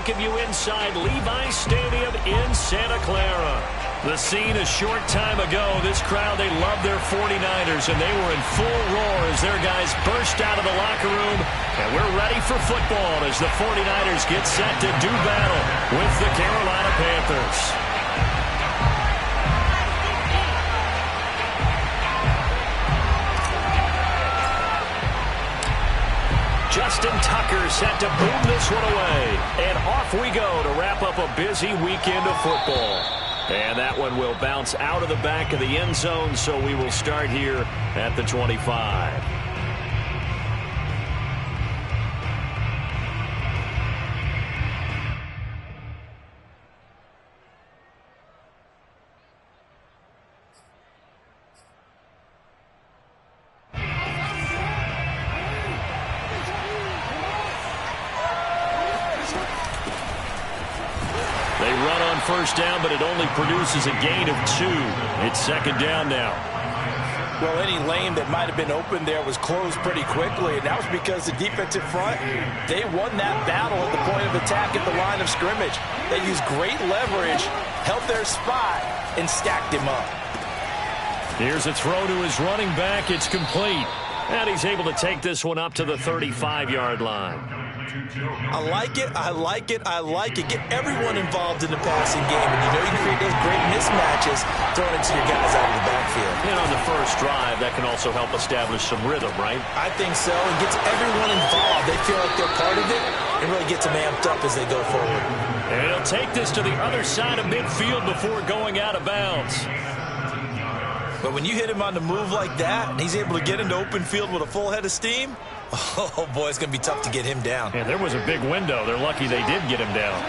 welcome you inside Levi Stadium in Santa Clara. The scene a short time ago, this crowd, they love their 49ers, and they were in full roar as their guys burst out of the locker room. And we're ready for football as the 49ers get set to do battle with the Carolina Panthers. Justin Tucker set to boom this one away. And off we go to wrap up a busy weekend of football. And that one will bounce out of the back of the end zone, so we will start here at the 25. First down, but it only produces a gain of 2. It's second down now. Well, any lane that might have been open there was closed pretty quickly, and that was because the defensive front, they won that battle at the point of attack at the line of scrimmage. They used great leverage, held their spot, and stacked him up. Here's a throw to his running back. It's complete. And he's able to take this one up to the 35-yard line. I like it, I like it, I like it. Get everyone involved in the passing game. And you know you can create those great mismatches throwing it to your guys out of the backfield. And on the first drive, that can also help establish some rhythm, right? I think so. It gets everyone involved. They feel like they're part of it and really gets them amped up as they go forward. And he'll take this to the other side of midfield before going out of bounds. But when you hit him on the move like that, and he's able to get into open field with a full head of steam, oh, boy, it's going to be tough to get him down. Yeah, there was a big window. They're lucky they did get him down.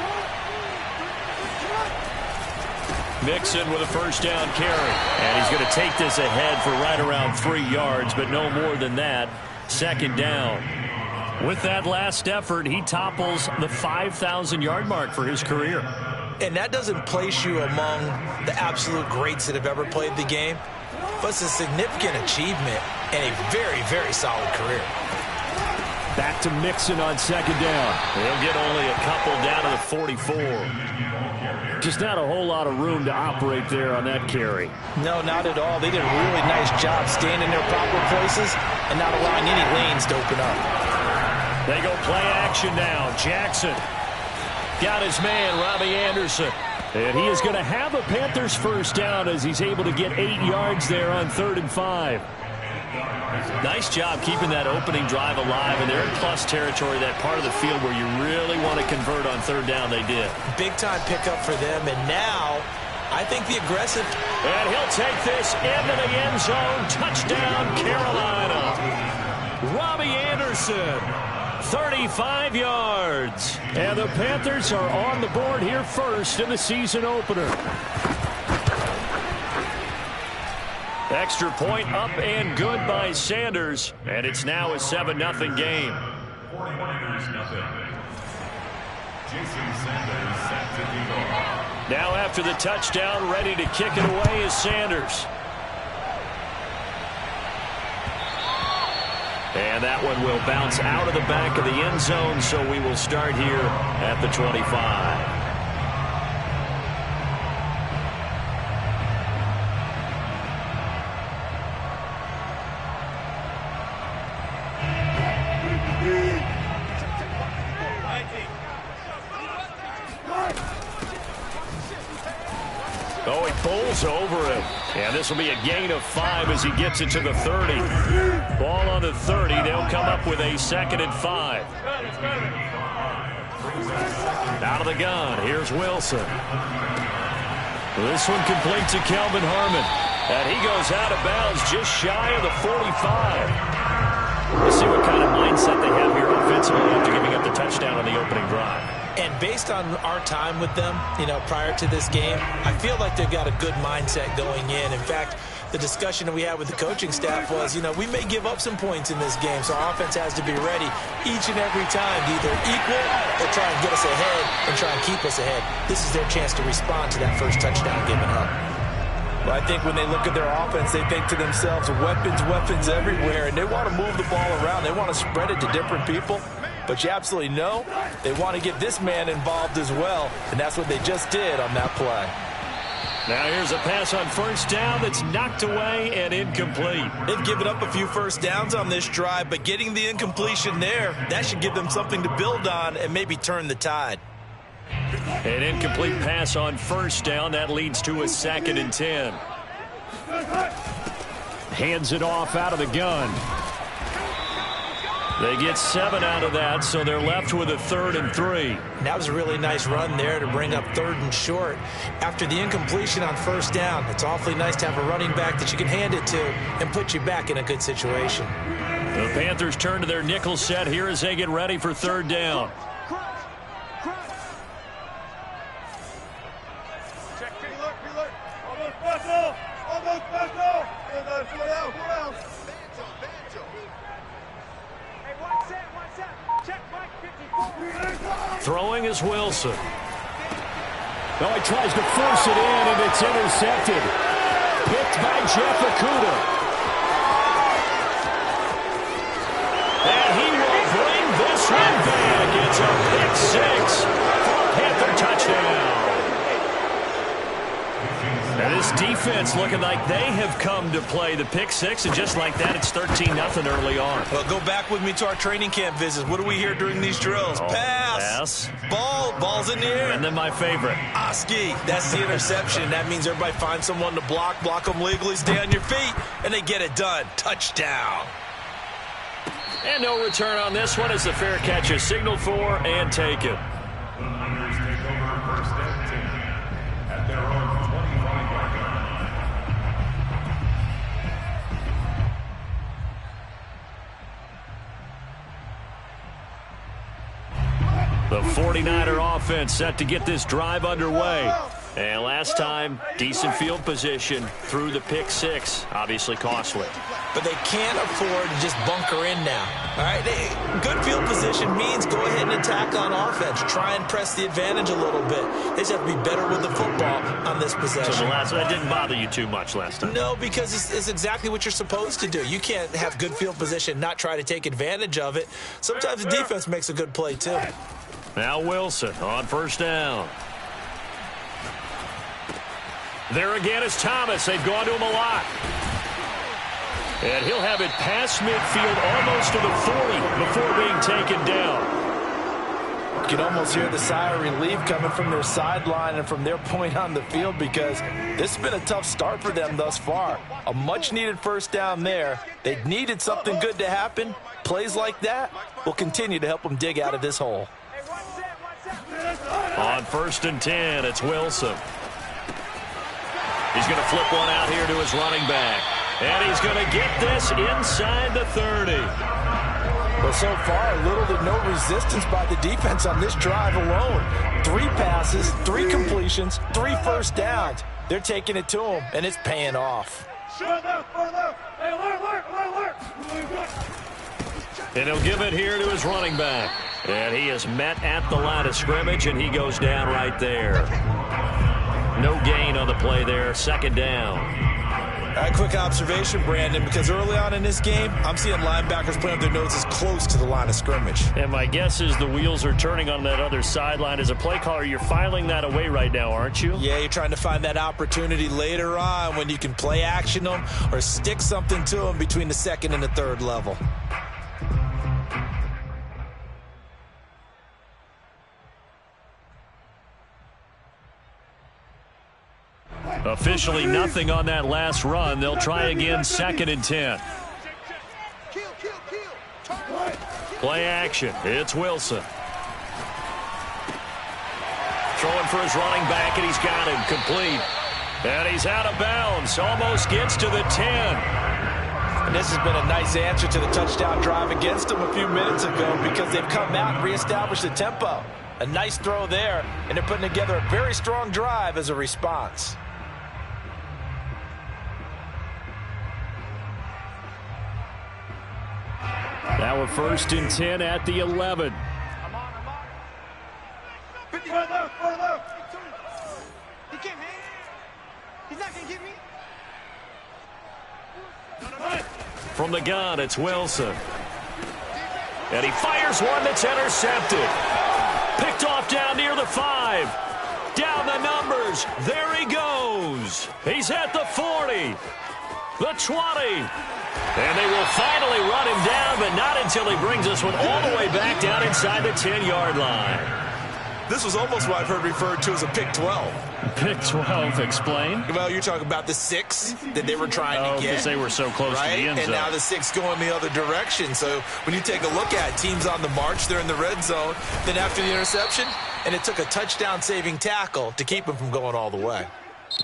Mixon with a first down carry. And he's going to take this ahead for right around 3 yards, but no more than that. Second down. With that last effort, he topples the 5,000-yard mark for his career. And that doesn't place you among the absolute greats that have ever played the game, but it's a significant achievement and a very, very solid career. Back to Mixon on second down. He'll get only a couple down to the 44. Just not a whole lot of room to operate there on that carry. No, not at all. They did a really nice job staying in their proper places and not allowing any lanes to open up. They go play action now. Jackson got his man, Robbie Anderson. And he is going to have a Panthers first down as he's able to get 8 yards there on 3rd and 5. Nice job keeping that opening drive alive, and they're in plus territory, that part of the field where you really want to convert on 3rd down. They did. Big-time pickup for them, and now I think the aggressive. And he'll take this into the end zone. Touchdown, Carolina. Robbie Anderson. 35 yards. And the Panthers are on the board here first in the season opener. Extra point up and good by Sanders. And it's now a 7-0 game. 49ers nothing. Jason Sanders set to lead off. Now after the touchdown, ready to kick it away is Sanders. And that one will bounce out of the back of the end zone, so we will start here at the 25. Oh, he pulls over him. And this will be a gain of 5 as he gets it to the 30. Ball on the 30. They'll come up with a 2nd and 5. Out of the gun. Here's Wilson. This one complete to Kelvin Harmon. And he goes out of bounds just shy of the 45. Let's see what kind of mindset they have here offensively after giving up the touchdown on the opening drive. And based on our time with them, prior to this game, I feel like they've got a good mindset going in. In fact, the discussion that we had with the coaching staff was, we may give up some points in this game, so our offense has to be ready each and every time to either equal or try and get us ahead and try and keep us ahead. This is their chance to respond to that first touchdown given up. Well, I think when they look at their offense, they think to themselves, weapons, weapons everywhere, and they want to move the ball around. They want to spread it to different people. but you absolutely know they want to get this man involved as well, and that's what they just did on that play. Now here's a pass on first down that's knocked away and incomplete. They've given up a few first downs on this drive, but getting the incompletion there, that should give them something to build on and maybe turn the tide. An incomplete pass on first down. That leads to a 2nd and 10. Hands it off out of the gun. They get 7 out of that, so they're left with a 3rd and 3. That was a really nice run there to bring up 3rd and short. After the incompletion on first down, it's awfully nice to have a running back that you can hand it to and put you back in a good situation. The Panthers turn to their nickel set here as they get ready for 3rd down. Throwing is Wilson. Oh, he tries to force it in, and it's intercepted. Picked by Jeff Okudah. And he will bring this one back. It's a pick 6 for a Panther touchdown. And this defense looking like they have come to play the pick 6, and just like that, it's 13-0 early on. Well, go back with me to our training camp visits. What do we hear during these drills? Pass. Ball's in the air. And then my favorite. Oski, that's the interception. That means everybody finds someone to block them legally, stay on your feet, and they get it done. Touchdown. And no return on this one as the fair catch is signaled for and taken. The Niners take over 1st and 10 at their own 25-yard line. The 49er offense set to get this drive underway. And last time, decent field position through the pick 6. Obviously costly. But they can't afford to just bunker in now. All right, good field position means go ahead and attack on offense. Try and press the advantage a little bit. They just have to be better with the football on this possession. So that didn't bother you too much last time? No, because it's exactly what you're supposed to do. You can't have good field position, not try to take advantage of it. Sometimes the defense makes a good play, too. Now Wilson on first down. There again is Thomas. They've gone to him a lot. And he'll have it past midfield almost to the 40 before being taken down. You can almost hear the sigh of relief coming from their sideline and from their point on the field because this has been a tough start for them thus far. A much-needed first down there. They needed something good to happen. Plays like that will continue to help them dig out of this hole. On 1st and 10, it's Wilson. He's going to flip one out here to his running back. And he's going to get this inside the 30. Well, so far, little to no resistance by the defense on this drive alone. 3 passes, 3 completions, 3 first downs. They're taking it to him, and it's paying off. And he'll give it here to his running back. And he is met at the line of scrimmage, and he goes down right there. No gain on the play there, 2nd down. All right, quick observation, Brandon, because early on in this game, I'm seeing linebackers playing with their noses close to the line of scrimmage. And my guess is the wheels are turning on that other sideline. As a play caller, you're filing that away right now, aren't you? Yeah, you're trying to find that opportunity later on when you can play action them or stick something to them between the 2nd and the 3rd level. Officially nothing on that last run. They'll try again, 2nd and 10. Play action. It's Wilson. Throwing for his running back, and he's got him complete. And he's out of bounds. Almost gets to the 10. And this has been a nice answer to the touchdown drive against them a few minutes ago because they've come out and reestablished the tempo. A nice throw there, and they're putting together a very strong drive as a response. Now a 1st and 10 at the 11. From the gun, it's Wilson. And he fires one that's intercepted. Picked off down near the 5. Down the numbers. There he goes. He's at the 40. The 20. And they will finally run him down, but not until he brings this one all the way back down inside the 10-yard line. This was almost what I've heard referred to as a pick 12. Pick 12, explain. Well, you're talking about the 6 that they were trying to get. Because they were so close to the end zone. And now the 6 going the other direction. So when you take a look at teams on the march, they're in the red zone. Then after the interception, and it took a touchdown-saving tackle to keep them from going all the way.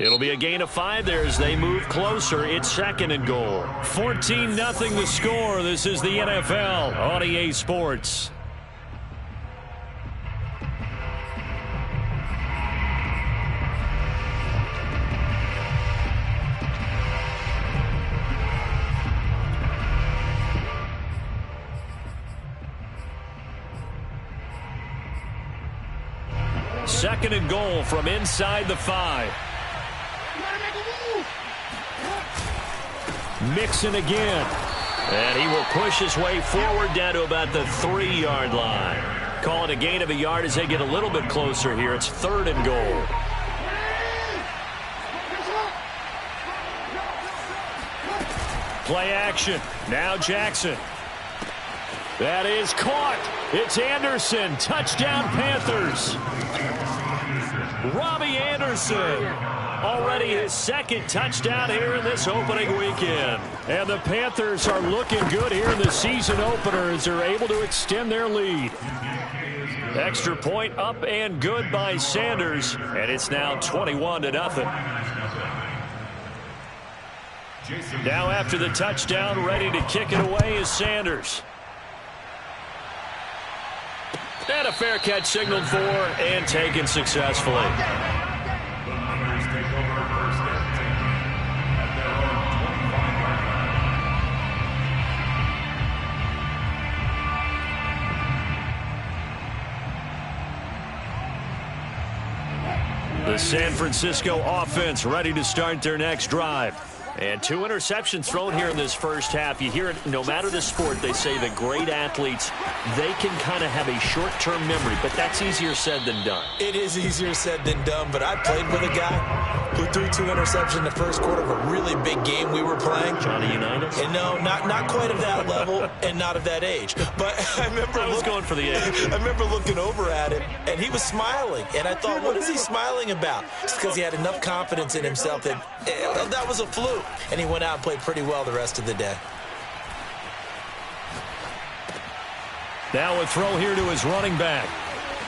It'll be a gain of 5 there as they move closer. It's 2nd and goal. 14-0 the score. This is the NFL on EA Sports. Second and goal from inside the 5. Mixon again. And he will push his way forward down to about the 3-yard line. Call it a gain of a yard as they get a little bit closer here. It's 3rd and goal. Play action. Now Jackson. That is caught. It's Anderson. Touchdown, Panthers. Robbie Anderson. Already his 2nd touchdown here in this opening weekend. And the Panthers are looking good here in the season opener as they're able to extend their lead. Extra point up and good by Sanders. And it's now 21-0. Now after the touchdown, ready to kick it away is Sanders. And a fair catch signaled for and taken successfully. The Niners take over first and 10 at their own 25-yard line. The San Francisco offense ready to start their next drive. And 2 interceptions thrown here in this first half. You hear it, no matter the sport, they say that great athletes, they can kind of have a short-term memory, but that's easier said than done. It is easier said than done, but I played with a guy who threw 2 interceptions in the first quarter of a really big game we were playing. Johnny Unitas? And no, not quite of that level and not of that age. But I remember going for the age. I remember looking over at him, and he was smiling. And I thought, what is he smiling about? It's because he had enough confidence in himself that that was a fluke. And he went out and played pretty well the rest of the day. Now a throw here to his running back.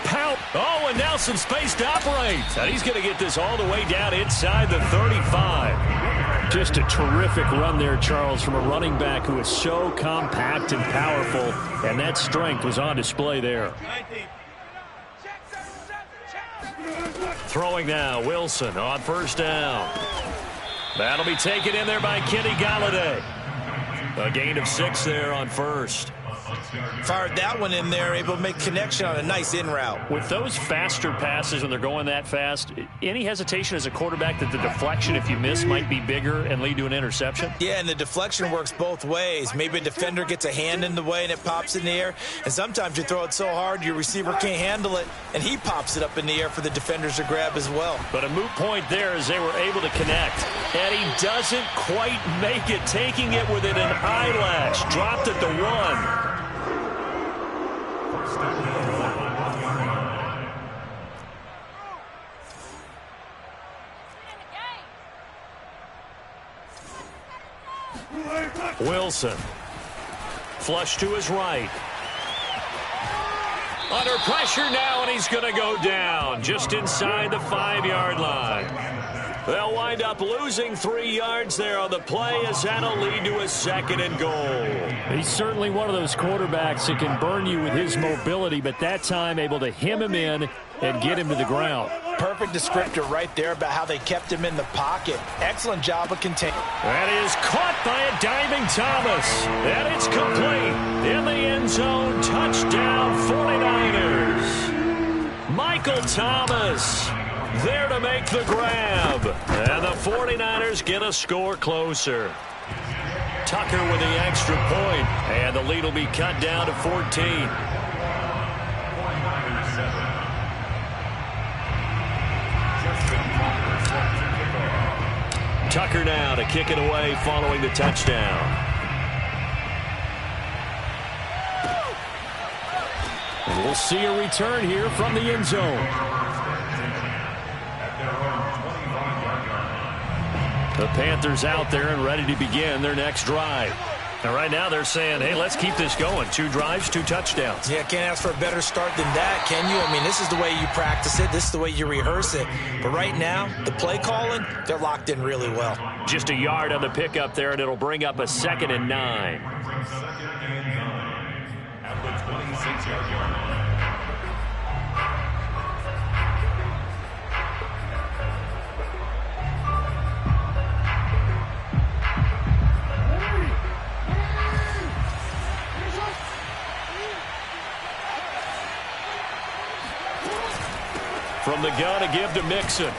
Pout. Oh, and now some space to operate. And he's going to get this all the way down inside the 35. Just a terrific run there, Charles, from a running back who is so compact and powerful. And that strength was on display there. Throwing now, Wilson on first down. That'll be taken in there by Kenny Galladay. A gain of 6 there on first. Fired that one in there, able to make connection on a nice in route. With those faster passes when they're going that fast, any hesitation as a quarterback that the deflection, if you miss, might be bigger and lead to an interception? Yeah, and the deflection works both ways. Maybe a defender gets a hand in the way and it pops in the air, and sometimes you throw it so hard your receiver can't handle it, and he pops it up in the air for the defenders to grab as well. But a moot point there as they were able to connect. And he doesn't quite make it, taking it within an eyelash. Dropped at the 1. Wilson. Flush to his right. Under pressure now, and he's going to go down just inside the 5-yard line. They'll wind up losing 3 yards there on the play as that'll lead to a 2nd and goal. He's certainly one of those quarterbacks that can burn you with his mobility, but that time able to hem him in and get him to the ground. Perfect descriptor right there about how they kept him in the pocket. Excellent job of containing. That is caught by a diving Thomas. And it's complete. In the end zone, touchdown 49ers. Michael Thomas there to make the grab. And the 49ers get a score closer. Tucker with the extra point, and the lead will be cut down to 14. Tucker now to kick it away following the touchdown. And we'll see a return here from the end zone. The Panthers out there and ready to begin their next drive. And right now they're saying, hey, let's keep this going. 2 drives, 2 touchdowns. Yeah, can't ask for a better start than that, can you? I mean, this is the way you practice it. This is the way you rehearse it. But right now, the play calling, they're locked in really well. Just a yard on the pickup there, and it'll bring up a 2nd and 9. At the 26-yard line. From the gun, a give to Mixon.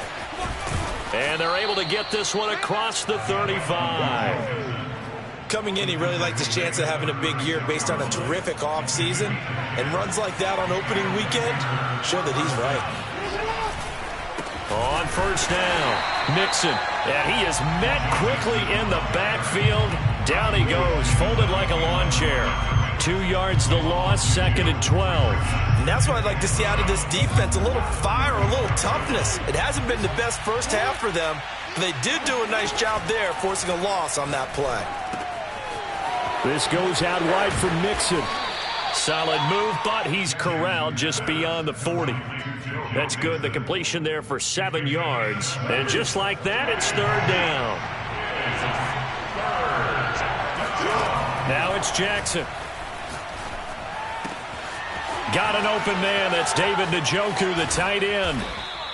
And they're able to get this one across the 35. Coming in, he really liked his chance of having a big year based on a terrific offseason. And runs like that on opening weekend show that he's right. On first down, Mixon. And he is met quickly in the backfield. Down he goes, folded like a lawn chair. 2 yards the loss, 2nd and 12. And that's what I'd like to see out of this defense, a little fire, a little toughness. It hasn't been the best first half for them, but they did do a nice job there, forcing a loss on that play. This goes out wide for Mixon. Solid move, but he's corralled just beyond the 40. That's good. The completion there for 7 yards. And just like that, it's 3rd down. Now it's Jackson. Got an open man. That's David Njoku, the tight end.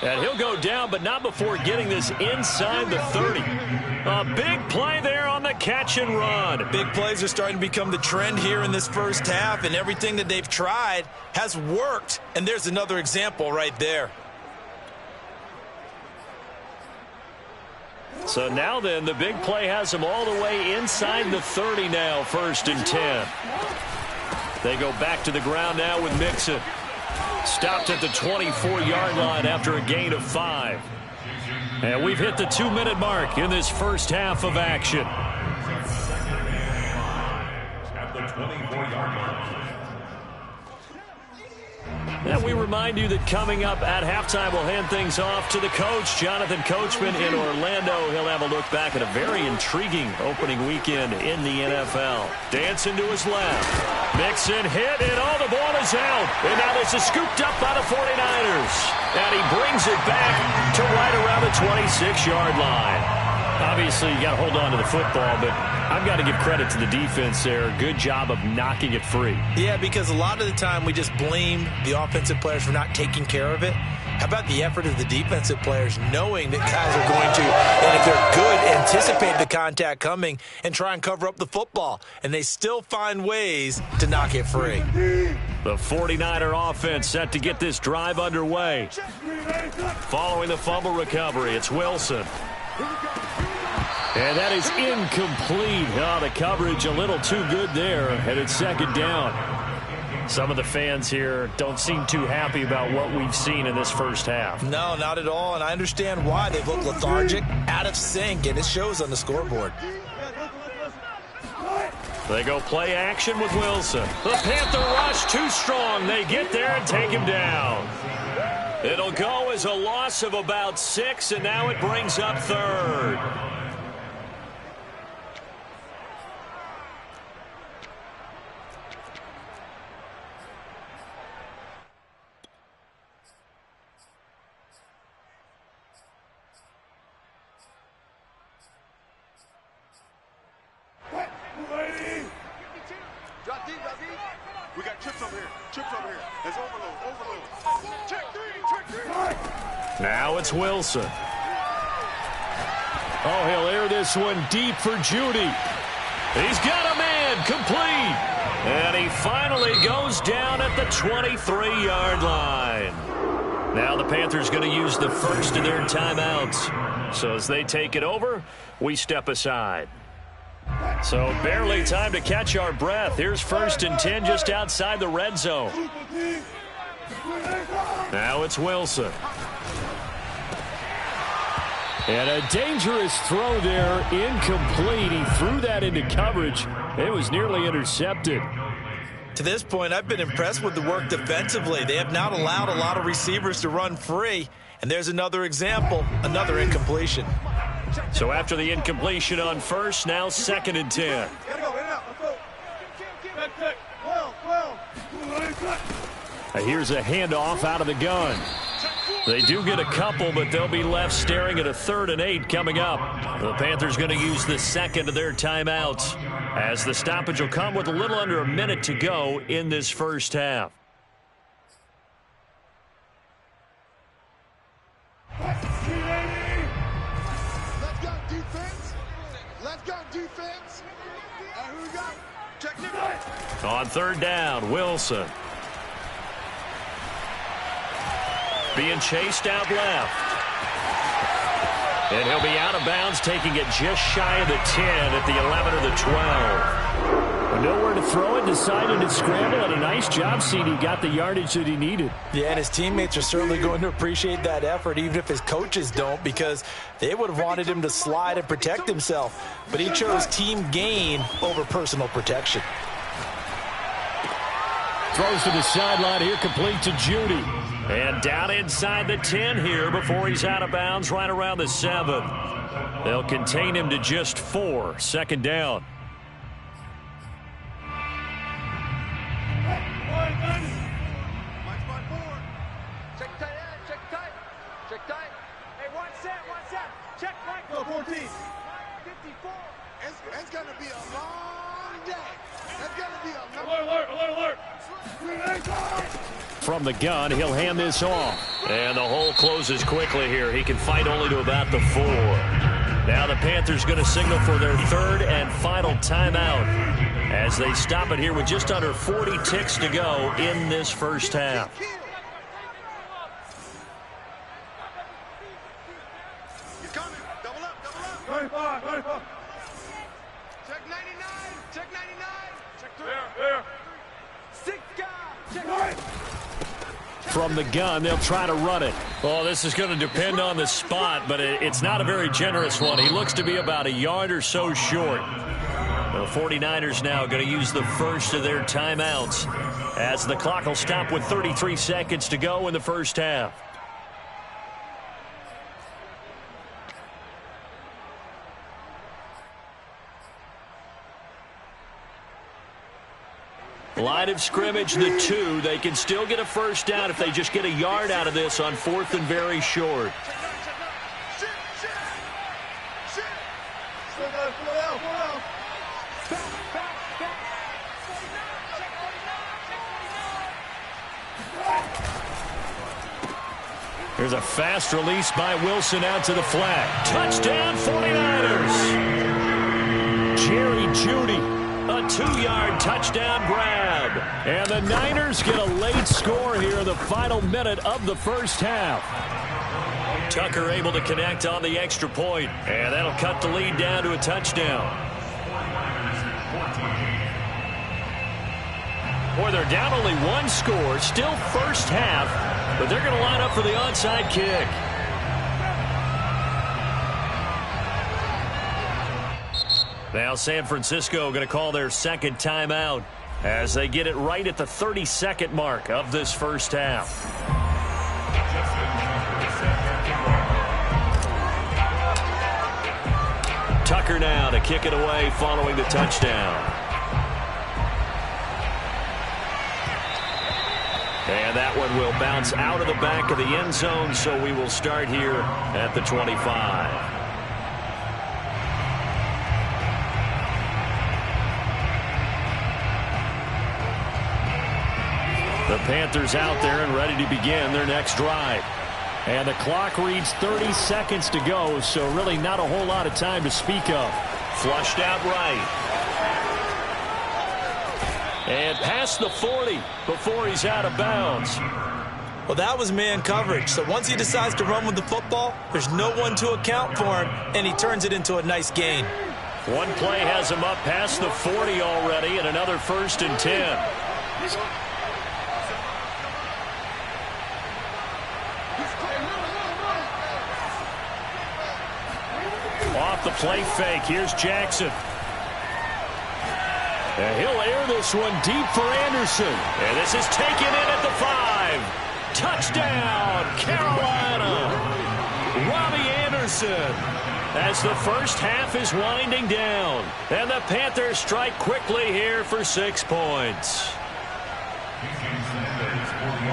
And he'll go down, but not before getting this inside the 30. A big play there on the catch and run. Big plays are starting to become the trend here in this first half, and everything that they've tried has worked. And there's another example right there. So now then, the big play has them all the way inside the 30 now, 1st and 10. They go back to the ground now with Mixon. Stopped at the 24-yard line after a gain of 5. And we've hit the 2-minute mark in this first half of action. At the 24-yard line. And we remind you that coming up at halftime, we'll hand things off to the coach, Jonathan Coachman in Orlando. He'll have a look back at a very intriguing opening weekend in the NFL. Dancing to his left. Mixon hit, and the ball is out. And now this is scooped up by the 49ers. And he brings it back to right around the 26-yard line. Obviously, you got to hold on to the football, but I've got to give credit to the defense there. Good job of knocking it free. Yeah, because a lot of the time we just blame the offensive players for not taking care of it. How about the effort of the defensive players knowing that guys are going to, and if they're good, anticipate the contact coming and try and cover up the football. And they still find ways to knock it free. The 49er offense set to get this drive underway. Following the fumble recovery, it's Wilson. And that is incomplete. The coverage a little too good there, and it's 2nd down. Some of the fans here don't seem too happy about what we've seen in this first half. No, not at all, and I understand why. They've looked lethargic, out of sync, and it shows on the scoreboard. They go play action with Wilson. The Panther rush too strong. They get there and take him down. It'll go as a loss of about 6, and now it brings up 3rd. We got chips over here. Chips over here. There's overload. Check three. Now it's Wilson. He'll air this one deep for Judy. He's got a man complete. And he finally goes down at the 23-yard line. Now the Panthers going to use the first of their timeouts. So as they take it over, we step aside. So barely time to catch our breath. Here's 1st and 10 just outside the red zone. Now it's Wilson. And a dangerous throw there, incomplete. He threw that into coverage. It was nearly intercepted. To this point, I've been impressed with the work defensively. They have not allowed a lot of receivers to run free. And there's another example, another incompletion. So after the incompletion on 1st, now 2nd and 10. Here's a handoff out of the gun. They do get a couple, but they'll be left staring at a 3rd and 8 coming up. The Panthers going to use the 2nd of their timeouts, as the stoppage will come with a little under a minute to go in this first half. Let's go defense. Let's go defense. Who we got? Check. On 3rd down, Wilson. Being chased out left. And he'll be out of bounds, taking it just shy of the 10 at the 11 or the 12. Nowhere to throw it, decided to scramble, and a nice job, CD. Got the yardage that he needed. Yeah, and his teammates are certainly going to appreciate that effort, even if his coaches don't, because they would have wanted him to slide and protect himself. But he chose team gain over personal protection. Throws to the sideline here, complete to Judy. And down inside the 10 here before he's out of bounds right around the 7. They'll contain him to just 4. 2nd down. Check tight. Check tight. Hey, one set. Check right. Go 14. 54. It's going to be a long day. It's going to be a long Alert. From the gun, he'll hand this off. And the hole closes quickly here. He can fight only to about the 4. Now the Panthers going to signal for their 3rd and final timeout as they stop it here with just under 40 ticks to go in this first half. He's coming. Double up. 35. Check 99. Check 99. Check 3. There. 6 guys. Check 9. From the gun, they'll try to run it. Well, this is going to depend on the spot, but it's not a very generous one. He looks to be about a yard or so short. The 49ers now going to use the first of their timeouts as the clock will stop with 33 seconds to go in the first half. Line of scrimmage, the 2. They can still get a first down if they just get a yard out of this on 4th and very short. There's a fast release by Wilson out to the flat. Touchdown, 49ers! Jerry Jeudy. A 2-yard touchdown grab. And the Niners get a late score here in the final minute of the first half. Tucker able to connect on the extra point, and that'll cut the lead down to a touchdown. Boy, they're down only 1 score, still first half, but they're going to line up for the onside kick. Now San Francisco going to call their 2nd timeout as they get it right at the 32nd mark of this first half. Tucker now to kick it away following the touchdown. And that one will bounce out of the back of the end zone, so we will start here at the 25. The Panthers out there and ready to begin their next drive. And the clock reads 30 seconds to go, so really not a whole lot of time to speak of. Flushed out right. And past the 40 before he's out of bounds. Well, that was man coverage. So once he decides to run with the football, there's no one to account for him, and he turns it into a nice gain. One play has him up past the 40 already, and another 1st and 10. Off the play fake, here's Jackson. And he'll air this one deep for Anderson. And this is taken in at the 5. Touchdown, Carolina. Robbie Anderson. As the first half is winding down. And the Panthers strike quickly here for 6 points.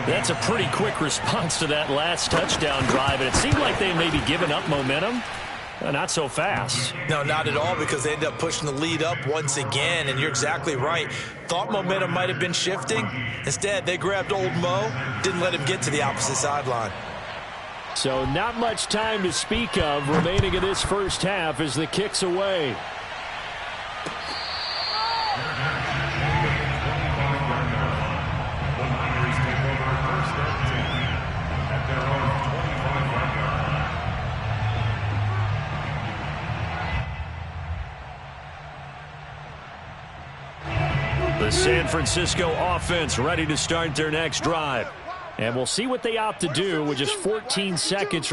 That's a pretty quick response to that last touchdown drive. And it seemed like they may be giving up momentum. Not so fast. No, not at all, because they end up pushing the lead up once again, and you're exactly right. Thought momentum might have been shifting. Instead, they grabbed old Mo, didn't let him get to the opposite sideline. So not much time to speak of remaining in this first half as the kick's away. The San Francisco offense ready to start their next drive. And we'll see what they opt to do with just 14 seconds